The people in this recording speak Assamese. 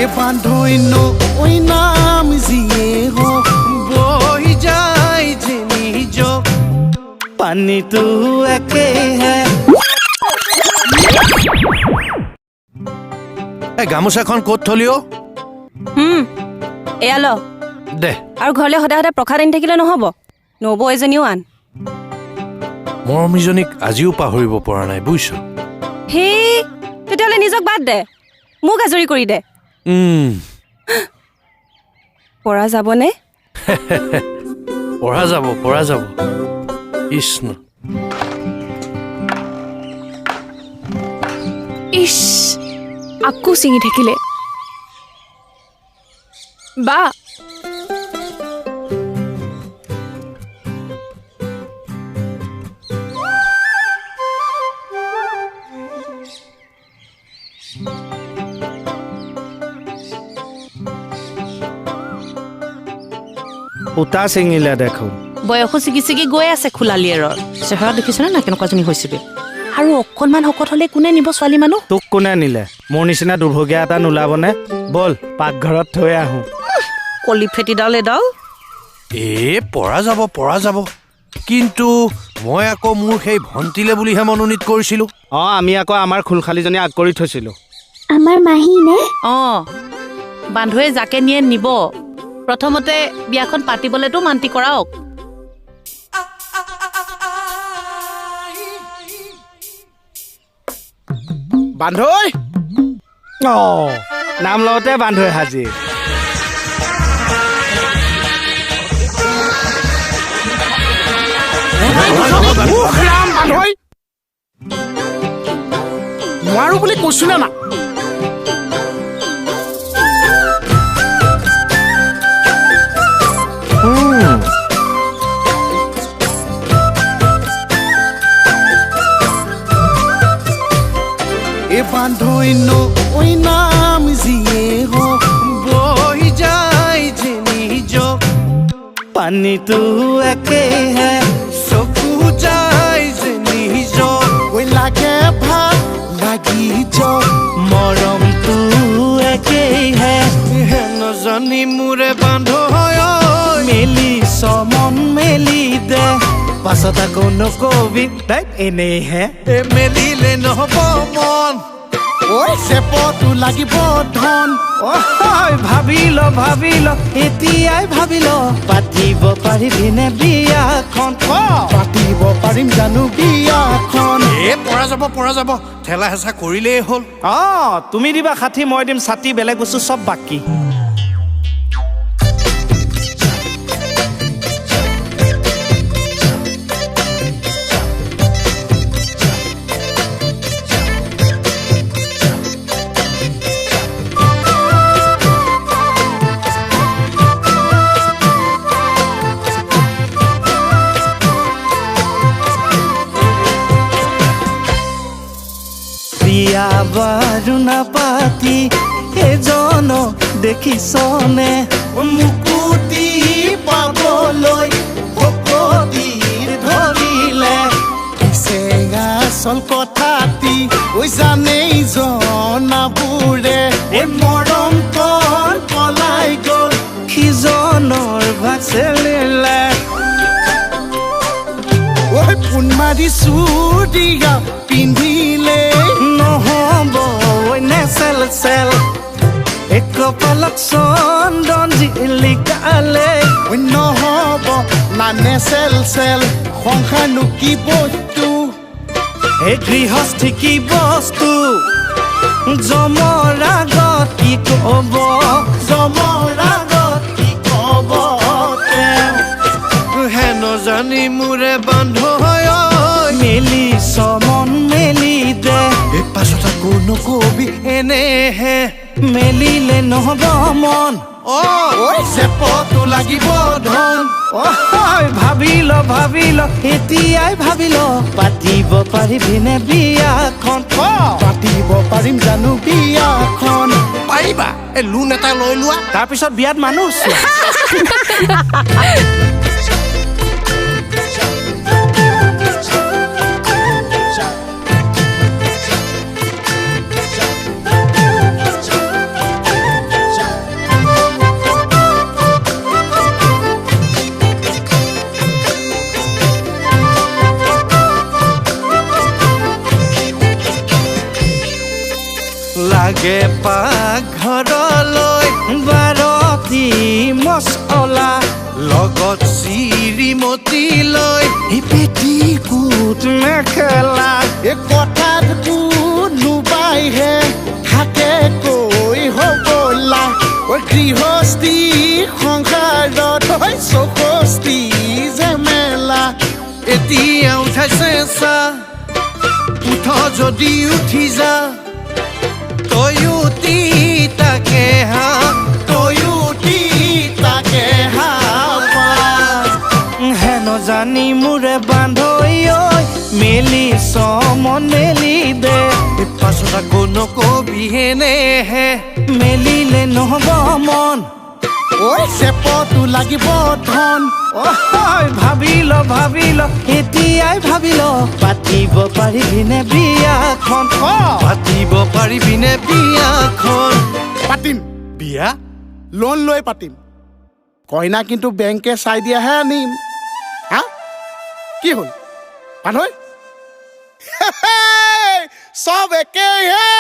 এ বান্ধৈন ওই নাম যিয়ে হোক বৈ যায় যে নিজ পানীটো একেহে এই গামোচাখন ক'ত থলিও এয়া ল দে আৰু ঘৰলৈ সদায় সদায় প্ৰসাদ আনি থাকিলে নহ'ব নবৌ এজনীও আন মৰমীজনীক আজিও পাহৰিব পৰা নাই বুজিছ সেই তেতিয়াহ'লে নিজক বাদ দে মোক আজৰি কৰি দে পৰা যাবনে পৰা যাব কৃষ্ণ ইছ আকৌ ছিঙি থাকিলে বা সূতা ছিঙিলে দেখোন বয়সো ছিগি ছিগি গৈ আছে খোলালিয়েৰৰ চেহেৰা দেখিছেনে না কেনেকুৱাজনী হৈছিলে আৰু অকণমান শকত হ'লে কোনে নিব ছোৱালী মানুহ তোক কোনে নিলে মোৰ নিচিনা দুৰ্ভগীয়া এটা নোলাবনে বল পাকঘৰত থৈ আহোঁ কলি ফেটিডাল এডাল পৰা যাব কিন্তু মই আকৌ মোৰ সেই ভণ্টিলে বুলিহে মনোনীত কৰিছিলোঁ আমি আকৌ আমাৰ খুলখালীজনী আগ কৰি থৈছিলোঁ আমাৰ মাহী নে বান্ধৱে যাকে নিয়ে নিব প্ৰথমতে বিয়াখন পাতিবলেতো মান্তি কৰাওক বান্ধৈ নাম লওঁতে বান্ধৈ হাজিৰ বান্ধৈ নোৱাৰো বুলি কৈছিলে না এ বান্ধৈন ওই নাম যিয়ে হোক বৈ যায় যে নিজ পানীটো একেহে চকু যায় যে নিজ ঐ লাগে ভাল লাগি যাওক মৰমটো একেহে নজনী মোৰে বান্ধৈ মেলি মন মেলি দে পাছত আকৌ নকবি তাই এনেহে মেলিলে নহ'ব মন ঐ চেপটো লাগিব ধন ভাবি ল এতিয়াই ভাবি ল পাতিব পাৰিবিনে বিয়াখন পাতিব পাৰিম জানো বিয়াখন পৰা যাব ঠেলা হেঁচা কৰিলেই হ'ল তুমি দিবা 60 মই দিম 60 বেলেগ বস্তু চব বাকী বিয়া বাৰু নাপাতি এজন দেখিছনে মুকুতি পাবলৈ ভকতিৰ ধৰিলে চেঙা চল কথাতি জানেই জনাবোৰে মৰম কণ পলাই গ'ল সিজনৰ ভাগ চেলিলে পোন মাৰি চুৰিয়া পিন্ধিলে নহ'ব নেচেল চেল কপালত চন্দন জিলিকালে নহ'ব না নেচেল চেল সংসাৰনো কি বস্তু এই গৃহস্থী কি বস্তু জমৰ আগত কি ক'ব হেন জানি মোৰে বান্ধৈ মেলি মন মেলি দে পাছত আকৌ নকবি এনেহে মেলিলে নহ'ব মন চেপটো লাগিব ধন ভাবি ল এতিয়াই ভাবি ল পাতিব পাৰিবিনে বিয়াখন পাতিব পাৰিম জানো বিয়াখন পাৰিবা এই লোন এটা লৈ লোৱা তাৰপিছত বিয়াত মানুহ লাগে পাকঘৰলৈ 12টি মছলা লগত চিৰিমতি লৈ পেটিকুট মেখেলা কথাত কোনোবাইহে থাকে কৈ হ'বলা গৃহস্থী সংসাৰত চৌষষ্ঠি ঝেমেলা এতিয়া উঠাইছে চা উঠ যদি উঠি যা তয়ো তাকে হা তয়ো তাকে হেন জানি মোৰে বান্ধৈ ঐ মেলি চমন মেলি দে পাছত আকৌ নকবিহেনেহে মেলিলে নহ'ব মন ঐ চেপটো লাগিব ধন ভাবি ল এতিয়াই ভাবি ল পাতিব পাৰিবিনে বিয়াখন পাতিব পাৰিবিনে বিয়াখন পাতিম বিয়া লোন লৈ পাতিম কইনা কিন্তু বেংকে চাই দিয়াহে আনিম হা কি হ'ল পানৈ চব একেই হে